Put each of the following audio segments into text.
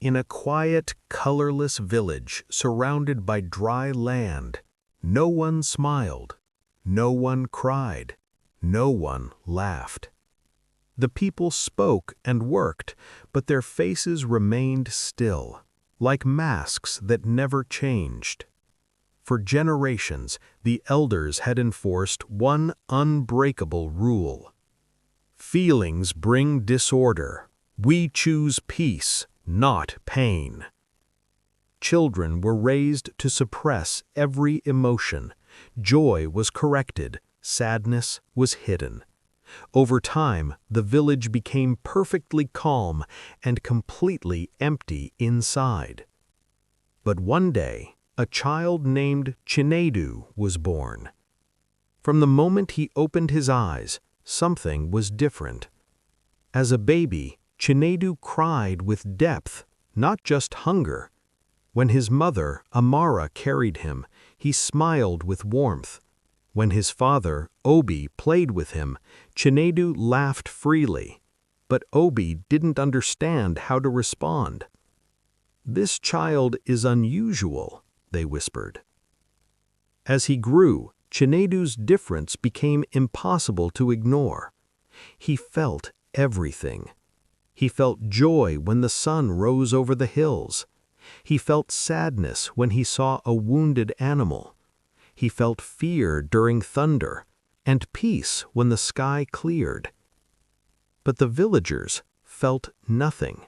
In a quiet, colorless village surrounded by dry land, no one smiled, no one cried, no one laughed. The people spoke and worked, but their faces remained still, like masks that never changed. For generations, the elders had enforced one unbreakable rule. Feelings bring disorder. We choose peace, not pain. Children were raised to suppress every emotion. Joy was corrected, sadness was hidden. Over time, the village became perfectly calm and completely empty inside. But one day, a child named Chinedu was born. From the moment he opened his eyes, something was different. As a baby, Chinedu cried with depth, not just hunger. When his mother, Amara, carried him, he smiled with warmth. When his father, Obi, played with him, Chinedu laughed freely. But Obi didn't understand how to respond. "This child is unusual," they whispered. As he grew, Chinedu's difference became impossible to ignore. He felt everything. He felt joy when the sun rose over the hills. He felt sadness when he saw a wounded animal. He felt fear during thunder, and peace when the sky cleared. But the villagers felt nothing.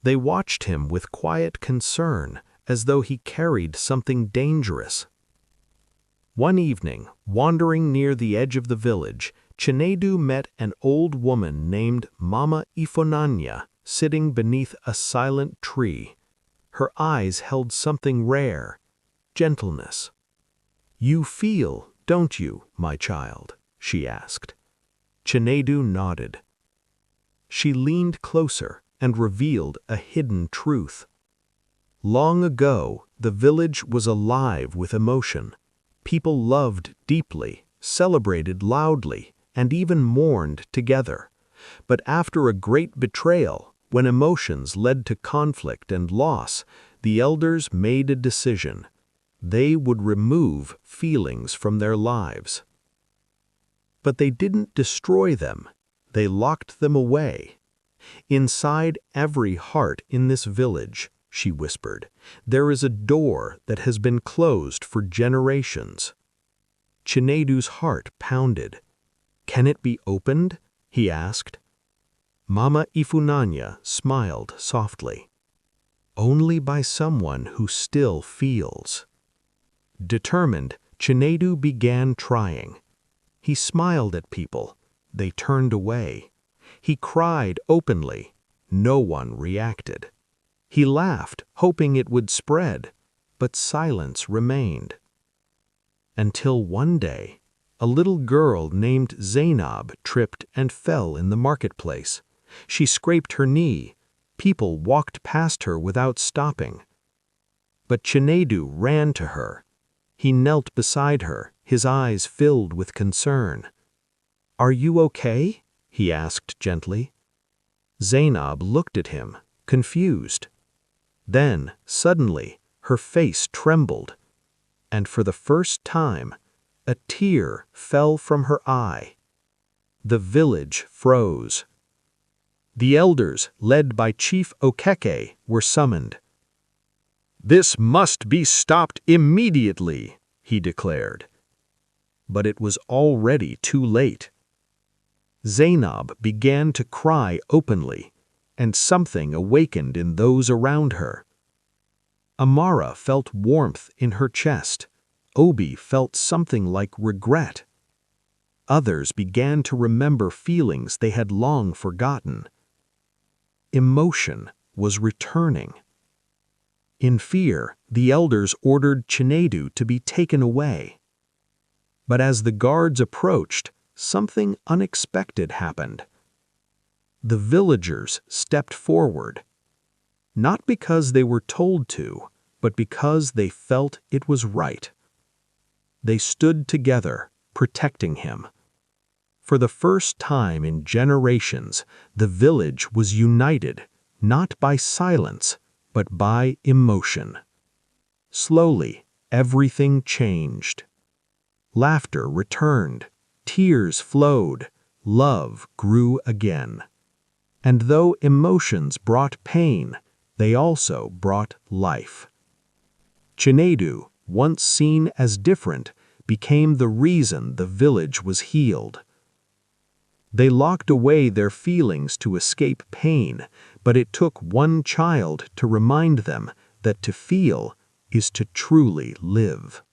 They watched him with quiet concern, as though he carried something dangerous. One evening, wandering near the edge of the village, Chinedu met an old woman named Mama Ifonanya sitting beneath a silent tree. Her eyes held something rare, gentleness. "You feel, don't you, my child?" she asked. Chinedu nodded. She leaned closer and revealed a hidden truth. Long ago, the village was alive with emotion. People loved deeply, celebrated loudly, and even mourned together. But after a great betrayal, when emotions led to conflict and loss, the elders made a decision. They would remove feelings from their lives. But they didn't destroy them. They locked them away. "Inside every heart in this village," she whispered, "there is a door that has been closed for generations." Chinedu's heart pounded. "Can it be opened?" he asked. Mama Ifunanya smiled softly. "Only by someone who still feels." Determined, Chinedu began trying. He smiled at people. They turned away. He cried openly. No one reacted. He laughed, hoping it would spread, but silence remained. Until one day, a little girl named Zainab tripped and fell in the marketplace. She scraped her knee. People walked past her without stopping. But Chinedu ran to her. He knelt beside her, his eyes filled with concern. "Are you okay?" he asked gently. Zainab looked at him, confused. Then, suddenly, her face trembled, and for the first time, a tear fell from her eye. The village froze. The elders, led by Chief Okeke, were summoned. "This must be stopped immediately," he declared. But it was already too late. Zainab began to cry openly, and something awakened in those around her. Amara felt warmth in her chest. Obi felt something like regret. Others began to remember feelings they had long forgotten. Emotion was returning. In fear, the elders ordered Chinedu to be taken away. But as the guards approached, something unexpected happened. The villagers stepped forward, not because they were told to, but because they felt it was right. They stood together, protecting him. For the first time in generations, the village was united, not by silence, but by emotion. Slowly, everything changed. Laughter returned, tears flowed, love grew again. And though emotions brought pain, they also brought life. Chinedu, once seen as different, became the reason the village was healed. They locked away their feelings to escape pain, but it took one child to remind them that to feel is to truly live.